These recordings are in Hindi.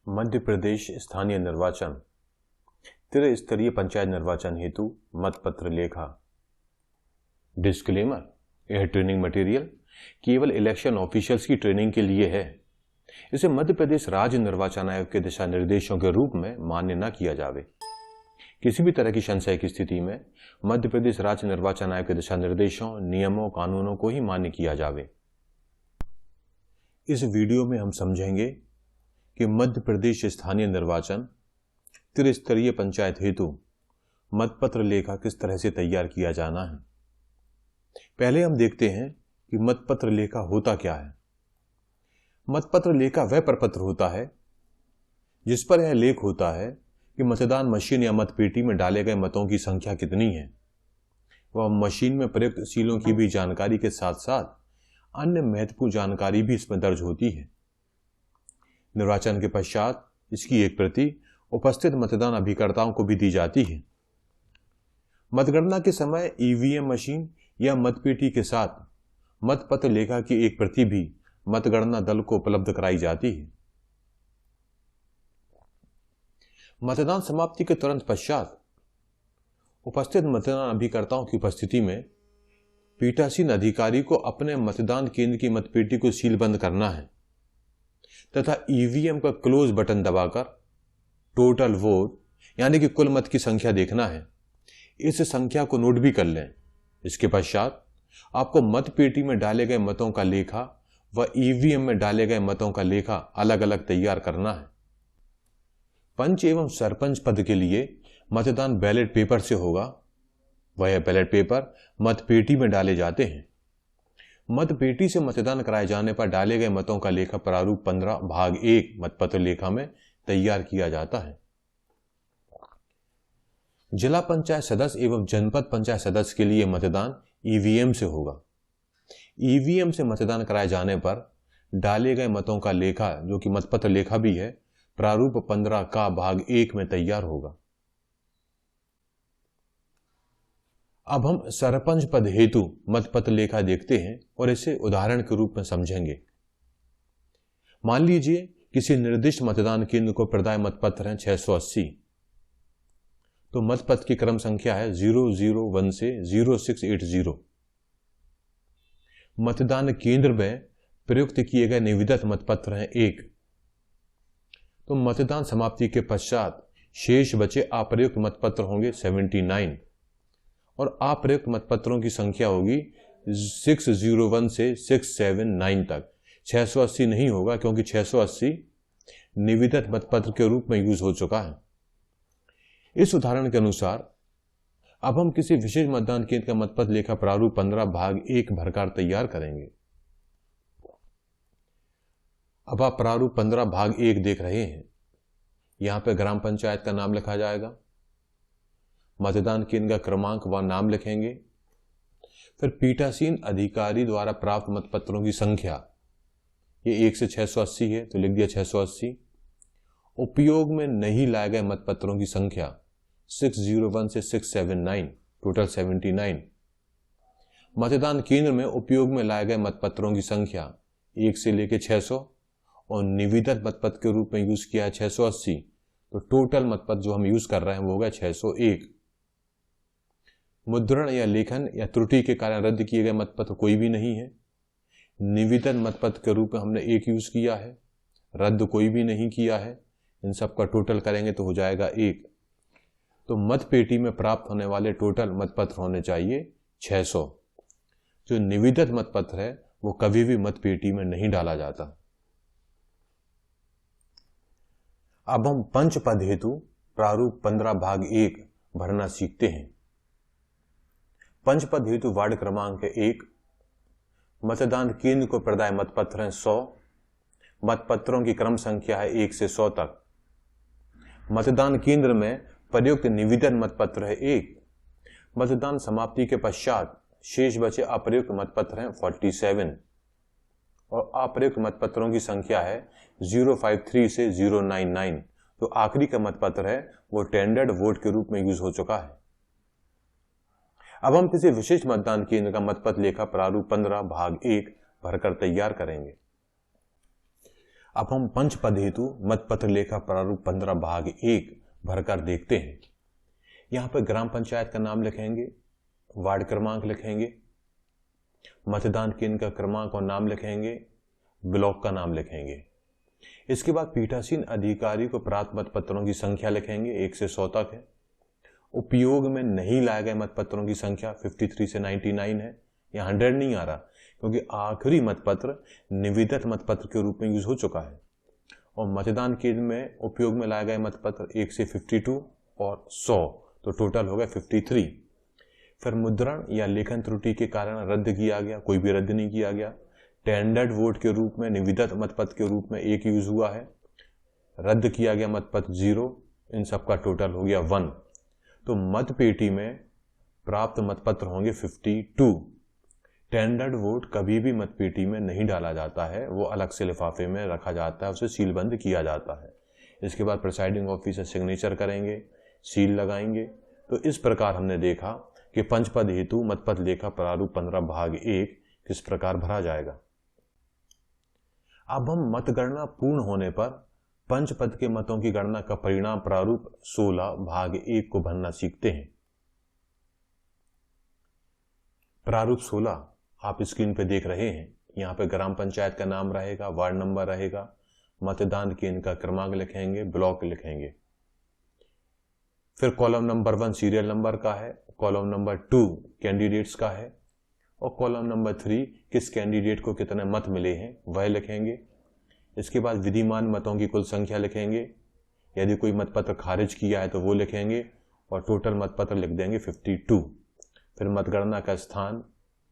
मध्य प्रदेश स्थानीय निर्वाचन त्रिस्तरीय पंचायत निर्वाचन हेतु मतपत्र लेखा। डिस्क्लेमर, यह ट्रेनिंग मटेरियल केवल इलेक्शन ऑफिशियल्स की ट्रेनिंग के लिए है। इसे मध्य प्रदेश राज्य निर्वाचन आयोग के दिशा निर्देशों के रूप में मान्य न किया जावे। किसी भी तरह की संशय की स्थिति में मध्य प्रदेश राज्य निर्वाचन आयोग के दिशा निर्देशों, नियमों, कानूनों को ही मान्य किया जावे। इस वीडियो में हम समझेंगे कि मध्य प्रदेश स्थानीय निर्वाचन त्रिस्तरीय पंचायत हेतु मतपत्र लेखा किस तरह से तैयार किया जाना है। पहले हम देखते हैं कि मतपत्र लेखा होता क्या है। मतपत्र लेखा वह प्रपत्र होता है जिस पर यह लेख होता है कि मतदान मशीन या मतपेटी में डाले गए मतों की संख्या कितनी है। वह मशीन में प्रयुक्त सीलों की भी जानकारी के साथ साथ अन्य महत्वपूर्ण जानकारी भी इसमें दर्ज होती है। निर्वाचन के पश्चात इसकी एक प्रति उपस्थित मतदान अभिकर्ताओं को भी दी जाती है। मतगणना के समय ईवीएम मशीन या मतपेटी के साथ मतपत्र लेखा की एक प्रति भी मतगणना दल को उपलब्ध कराई जाती है। मतदान समाप्ति के तुरंत पश्चात उपस्थित मतदान अभिकर्ताओं की उपस्थिति में पीठासीन अधिकारी को अपने मतदान केंद्र की मतपेटी को सीलबंद करना है तथा ईवीएम का क्लोज बटन दबाकर टोटल वोट यानी कि कुल मत की संख्या देखना है। इस संख्या को नोट भी कर लें। इसके पश्चात आपको मतपेटी में डाले गए मतों का लेखा व ईवीएम में डाले गए मतों का लेखा अलग अलग तैयार करना है। पंच एवं सरपंच पद के लिए मतदान बैलेट पेपर से होगा। वह बैलेट पेपर मतपेटी में डाले जाते हैं। मतपेटी से मतदान कराए जाने पर डाले गए मतों का लेखा प्रारूप 15 भाग 1 मतपत्र लेखा में तैयार किया जाता है। जिला पंचायत सदस्य एवं जनपद पंचायत सदस्य के लिए मतदान ईवीएम से होगा। ईवीएम से मतदान कराए जाने पर डाले गए मतों का लेखा, जो कि मतपत्र लेखा भी है, प्रारूप 15 का भाग 1 में तैयार होगा। अब हम सरपंच पद हेतु मतपत्र लेखा देखते हैं और इसे उदाहरण के रूप में समझेंगे। मान लीजिए किसी निर्दिष्ट मतदान केंद्र को प्रदाय मतपत्र हैं 680, तो मतपत्र की क्रम संख्या है 001 से 0680। मतदान केंद्र में प्रयुक्त किए गए निविदत मतपत्र हैं 1। तो मतदान समाप्ति के पश्चात शेष बचे अप्रयुक्त मतपत्र होंगे 79 और अप्रयुक्त मतपत्रों की संख्या होगी 601 से 679 तक। 680 नहीं होगा क्योंकि 680 निविदत मतपत्र के रूप में यूज हो चुका है। इस उदाहरण के अनुसार अब हम किसी विशेष मतदान केंद्र का मतपत्र लेखा प्रारूप 15 भाग 1 भरकर तैयार करेंगे। अब आप प्रारूप 15 भाग 1 देख रहे हैं। यहां पे ग्राम पंचायत का नाम लिखा जाएगा, मतदान केंद्र का क्रमांक व नाम लिखेंगे, फिर पीठासीन अधिकारी द्वारा प्राप्त मतपत्रों की संख्या, ये 1 से 680 है तो लिख दिया 680। उपयोग में नहीं लाए गए मतपत्रों की संख्या 601 से 679, टोटल 79। मतदान केंद्र में उपयोग में लाए गए मतपत्रों की संख्या 1 से लेकर 600 और निविदत मतपत्र के रूप में यूज किया है 680, तो टोटल मतपत्र जो हम यूज कर रहे हैं वो हो गया 601। मुद्रण या लेखन या त्रुटि के कारण रद्द किए गए मतपत्र कोई भी नहीं है। निविदत मतपत्र के रूप में हमने 1 यूज किया है, रद्द कोई भी नहीं किया है। इन सब का टोटल करेंगे तो हो जाएगा 1। तो मतपेटी में प्राप्त होने वाले टोटल मतपत्र होने चाहिए 600। जो निविदत मतपत्र है वो कभी भी मतपेटी में नहीं डाला जाता। अब हम पंच पद हेतु प्रारूप 15 भाग 1 भरना सीखते हैं। पंच पद हेतु वार्ड क्रमांक 1, मतदान केंद्र को प्रदाय मतपत्र हैं 100, मतपत्रों की क्रम संख्या है 1 से 100 तक। मतदान केंद्र में प्रयुक्त निविदत मतपत्र है 1। मतदान समाप्ति के पश्चात शेष बचे अप्रयुक्त मतपत्र हैं 47 और अप्रयुक्त मतपत्रों की संख्या है 053 से 099। जो आखिरी का मतपत्र है वो टेंडर्ड वोट के रूप में यूज हो चुका है। अब हम किसी विशिष्ट मतदान केंद्र का मतपत्र लेखा प्रारूप 15 भाग 1 भरकर तैयार करेंगे। अब हम पंच पद हेतु मतपत्र लेखा प्रारूप 15 भाग 1 भरकर देखते हैं। यहाँ पर ग्राम पंचायत का नाम लिखेंगे, वार्ड क्रमांक लिखेंगे, मतदान केंद्र का क्रमांक और नाम लिखेंगे, ब्लॉक का नाम लिखेंगे। इसके बाद पीठासीन अधिकारी को प्राप्त मतपत्रों की संख्या लिखेंगे, 1 से 100 तक है। उपयोग में नहीं लाए गए मतपत्रों की संख्या 53 से 99 है। यहाँ 100 नहीं आ रहा क्योंकि आखिरी मतपत्र निविदत मतपत्र के रूप में यूज हो चुका है। और मतदान केंद्र में उपयोग में लाए गए मतपत्र 1 से 52 और 100, तो टोटल हो गया 53। फिर मुद्रण या लेखन त्रुटि के कारण रद्द किया गया, कोई भी रद्द नहीं किया गया। टेंडर्ड वोट के रूप में निविदत मतपत्र के रूप में 1 यूज हुआ है, रद्द किया गया मतपत्र 0, इन सबका टोटल हो गया 1। तो मतपेटी में प्राप्त मतपत्र होंगे 52। टेंडर्ड वोट कभी भी मतपेटी में नहीं डाला जाता है, वो अलग से लिफाफे में रखा जाता है, उसे सीलबंद किया जाता है। इसके बाद प्रिसाइडिंग ऑफिसर सिग्नेचर करेंगे, सील लगाएंगे। तो इस प्रकार हमने देखा कि पंचपद हेतु मतपत्र लेखा प्रारूप 15 भाग 1 किस प्रकार भरा जाएगा। अब हम मतगणना पूर्ण होने पर पंचपद के मतों की गणना का परिणाम प्रारूप 16 भाग 1 को भरना सीखते हैं। प्रारूप 16 आप स्क्रीन पे देख रहे हैं। यहाँ पे ग्राम पंचायत का नाम रहेगा, वार्ड नंबर रहेगा, मतदान केंद्र का क्रमांक लिखेंगे, ब्लॉक लिखेंगे। फिर कॉलम नंबर 1 सीरियल नंबर का है, कॉलम नंबर 2 कैंडिडेट्स का है और कॉलम नंबर 3 किस कैंडिडेट को कितने मत मिले हैं वह लिखेंगे। इसके बाद विधिमान मतों की कुल संख्या लिखेंगे, यदि कोई मतपत्र खारिज किया है तो वो लिखेंगे और टोटल मतपत्र लिख देंगे 52। फिर मतगणना का स्थान,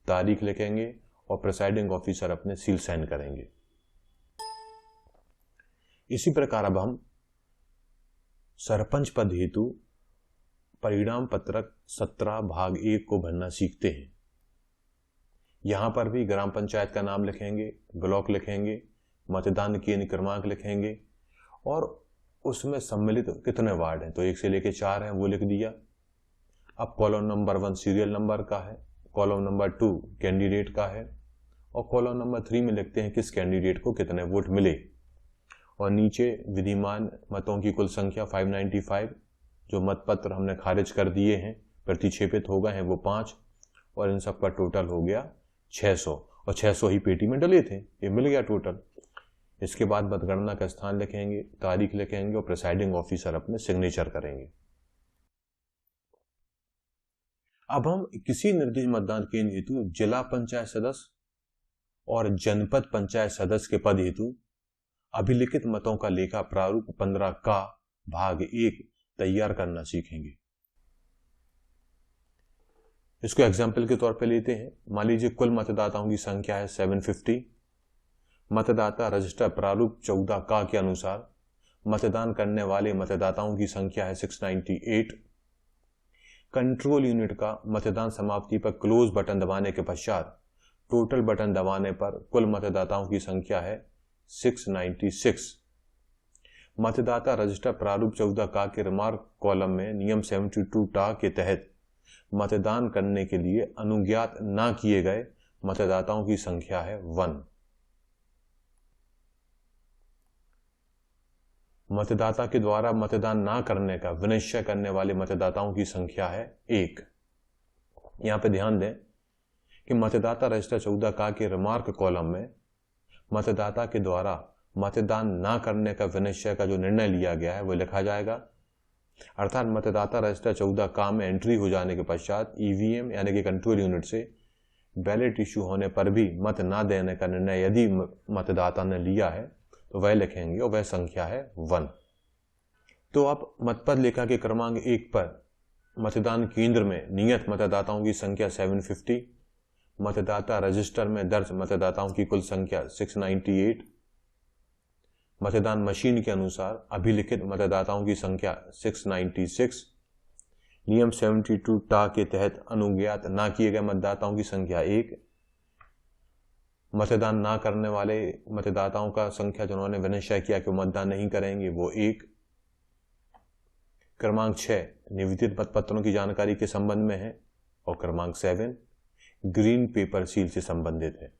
तारीख लिखेंगे और प्रिसाइडिंग ऑफिसर अपने सील साइन करेंगे। इसी प्रकार अब हम सरपंच पद हेतु परिणाम पत्रक 17 भाग 1 को भरना सीखते हैं। यहां पर भी ग्राम पंचायत का नाम लिखेंगे, ब्लॉक लिखेंगे, मतदान केंद्र क्रमांक लिखेंगे और उसमें सम्मिलित कितने वार्ड हैं, तो 1 से लेकर 4 हैं, वो लिख दिया। अब कॉलम नंबर 1 सीरियल नंबर का है, कॉलम नंबर 2 कैंडिडेट का है और कॉलम नंबर 3 में लिखते हैं किस कैंडिडेट को कितने वोट मिले। और नीचे विधिमान मतों की कुल संख्या 595, जो मतपत्र हमने खारिज कर दिए हैं, प्रतिक्षेपित हो गए हैं वो 5 और इन सब का टोटल हो गया 600 और 600 ही पेटी में डले थे, ये मिल गया टोटल। इसके बाद मतगणना का स्थान लिखेंगे, तारीख लिखेंगे और प्रिसाइडिंग ऑफिसर अपने सिग्नेचर करेंगे। अब हम किसी निर्दिष्ट मतदान केंद्र हेतु जिला पंचायत सदस्य और जनपद पंचायत सदस्य के पद हेतु अभिलिखित मतों का लेखा प्रारूप 15 का भाग 1 तैयार करना सीखेंगे। इसको एग्जाम्पल के तौर पे लेते हैं। मान लीजिए कुल मतदाताओं की संख्या है 750। मतदाता रजिस्टर प्रारूप 14 का के अनुसार मतदान करने वाले मतदाताओं की संख्या है 698। कंट्रोल यूनिट का मतदान समाप्ति पर क्लोज बटन दबाने के पश्चात टोटल बटन दबाने पर कुल मतदाताओं की संख्या है 696। मतदाता रजिस्टर प्रारूप 14 का के रिमार्क कॉलम में नियम 72 टा के तहत मतदान करने के लिए अनुज्ञात ना किए गए मतदाताओं की संख्या है 1। मतदाता के द्वारा मतदान ना करने का विनिश्चय करने वाले मतदाताओं की संख्या है 1। यहां पे ध्यान दें कि मतदाता रजिस्टर 14 का के रिमार्क कॉलम में मतदाता के द्वारा मतदान ना करने का विनिश्चय का जो निर्णय लिया गया है वो लिखा जाएगा। अर्थात मतदाता रजिस्टर 14 का में एंट्री हो जाने के पश्चात ईवीएम यानी कि कंट्रोल यूनिट से बैलेट इश्यू होने पर भी मत ना देने का निर्णय यदि मतदाता ने लिया है तो वह लिखेंगे और वह संख्या है 1। तो अब मतपत्र लेखा के क्रमांक 1 पर मतदान केंद्र में नियत मतदाताओं की संख्या 750, मतदाता रजिस्टर में दर्ज मतदाताओं की कुल संख्या 698, मतदान मशीन के अनुसार अभिलिखित मतदाताओं की संख्या 696, नियम 72 टा के तहत अनुज्ञात ना किए गए मतदाताओं की संख्या 1, मतदान ना करने वाले मतदाताओं का संख्या जिन्होंने विनिश्चय किया कि मतदान नहीं करेंगे वो 1। क्रमांक 6 निविदित मतपत्रों की जानकारी के संबंध में है और क्रमांक 7 ग्रीन पेपर सील से संबंधित है।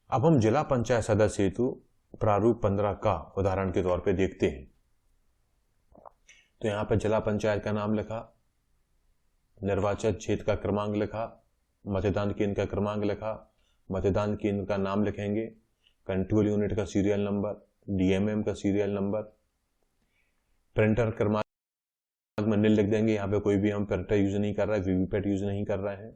अब हम जिला पंचायत सदस्य हेतु प्रारूप 15 का उदाहरण के तौर पे देखते हैं। तो यहाँ पर जिला पंचायत का नाम लिखा, निर्वाचन क्षेत्र का क्रमांक लिखा, मतदान केंद्र का क्रमांक लिखा, मतदान केंद्र का नाम लिखेंगे, कंट्रोल यूनिट का सीरियल नंबर, डीएमएम का सीरियल नंबर, प्रिंटर क्रमांक में निल लिख देंगे। यहाँ पे कोई भी हम प्रिंटर यूज नहीं कर रहा है, वीवीपैट यूज नहीं कर रहे हैं।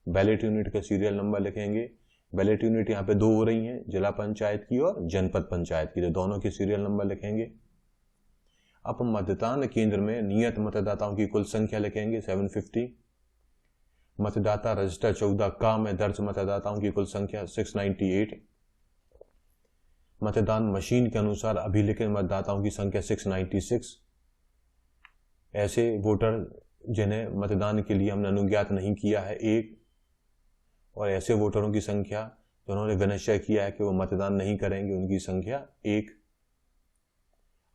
बैलेट यूनिट का सीरियल नंबर लिखेंगे। बैलेट यूनिट यहाँ पे 2 हो रही हैं, जिला पंचायत की और जनपद पंचायत की, तो दोनों के सीरियल नंबर लिखेंगे। अब मतदान केंद्र में नियत मतदाताओं की कुल संख्या लिखेंगे 750। मतदाता रजिस्टर 14 का में दर्ज मतदाताओं की कुल संख्या 698। मतदान मशीन के अनुसार अभिलिखित मतदाताओं की संख्या 696। ऐसे वोटर जिन्हें मतदान के लिए हमने अनुज्ञात नहीं किया है 1, और ऐसे वोटरों की संख्या जिन्होंने विनिश्चय किया है कि वो मतदान नहीं करेंगे उनकी संख्या 1।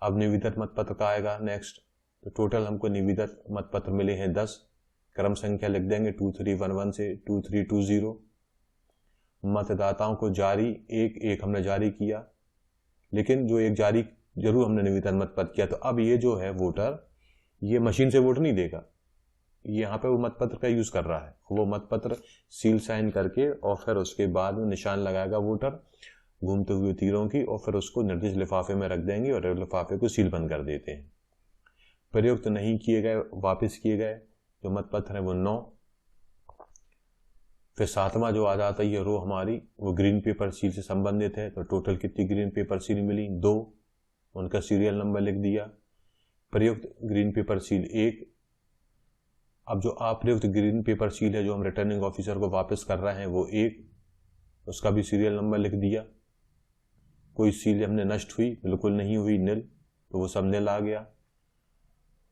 अब निविदत मतपत्र का आएगा नेक्स्ट। तो टोटल हमको निविदत मतपत्र मिले हैं 10। क्रम संख्या लिख देंगे 2311 से 2320। मतदाताओं को जारी 1 हमने जारी किया, लेकिन जो 1 जारी जरूर हमने निविदत मतपत्र किया। तो अब ये जो है वोटर, ये मशीन से वोट नहीं देगा, यहाँ पे वो मतपत्र का यूज कर रहा है। वो मतपत्र सील साइन करके और फिर उसके बाद में निशान लगाएगा वोटर घूमते हुए तीरों की, और फिर उसको निर्दिष्ट लिफाफे में रख देंगे और लिफाफे को सील बंद कर देते हैं। प्रयुक्त नहीं किए गए, वापस किए गए जो मतपत्र है वो 9। फिर 7वां जो आ जाता है ये रो हमारी, वो ग्रीन पेपर सील से संबंधित है। तो टोटल कितनी ग्रीन पेपर सील मिली? 2। उनका सीरियल नंबर लिख दिया। प्रयुक्त ग्रीन पेपर सील 1। अब जो अप्रयुक्त ग्रीन पेपर सील है जो हम रिटर्निंग ऑफिसर को वापस कर रहे हैं वो 1, उसका भी सीरियल नंबर लिख दिया। कोई सील हमने नष्ट हुई? बिल्कुल नहीं हुई, निल, तो वो सब निल आ गया।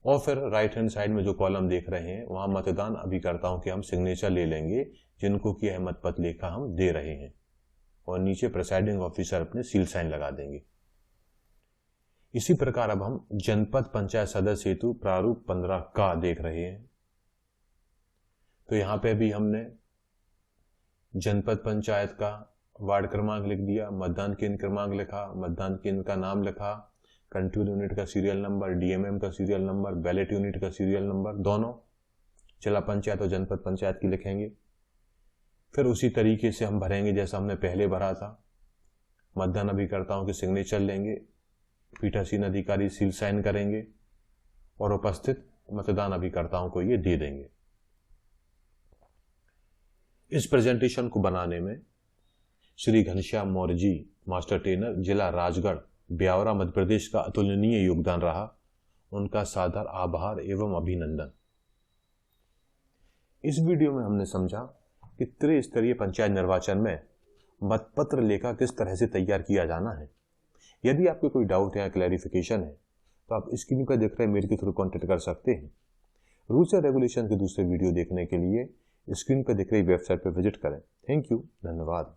और फिर राइट हैंड साइड में जो कॉलम देख रहे हैं वहां मतदान अभिकर्ताओं के हम सिग्नेचर ले लेंगे जिनको कि यह मतपत्र लेखा हम दे रहे हैं, और नीचे प्रिसाइडिंग ऑफिसर अपने सील साइन लगा देंगे। इसी प्रकार अब हम जनपद पंचायत सदस्य हेतु प्रारूप 15 का देख रहे हैं। तो यहां पे भी हमने जनपद पंचायत का वार्ड क्रमांक लिख दिया, मतदान केंद्र क्रमांक लिखा, मतदान केंद्र का नाम लिखा, कंट्रोल यूनिट का सीरियल नंबर, डीएमएम का सीरियल नंबर, बैलेट यूनिट का सीरियल नंबर, दोनों जिला पंचायत और जनपद पंचायत की लिखेंगे। फिर उसी तरीके से हम भरेंगे जैसा हमने पहले भरा था। मतदान अभिकर्ताओं के सिग्नेचर लेंगे, पीठासीन अधिकारी सील साइन करेंगे और उपस्थित मतदान अभिकर्ताओं को ये दे देंगे। इस प्रेजेंटेशन को बनाने में श्री घनश्याम मौर्य जी, मास्टर ट्रेनर, जिला राजगढ़, ब्यावरा, मध्य प्रदेश का अतुलनीय योगदान रहा। उनका सादर आभार एवं अभिनंदन। इस वीडियो में हमने समझा कि त्रिस्तरीय पंचायत निर्वाचन में मतपत्र लेखा किस तरह से तैयार किया जाना है। यदि आपको कोई डाउट या क्लैरिफिकेशन है तो आप स्क्रीन पर दिख रहे मेल के थ्रू कॉन्टेक्ट कर सकते हैं। रूल्स एंड रेगुलेशन के दूसरे वीडियो देखने के लिए स्क्रीन पर दिख रही वेबसाइट पर विजिट करें। थैंक यू, धन्यवाद।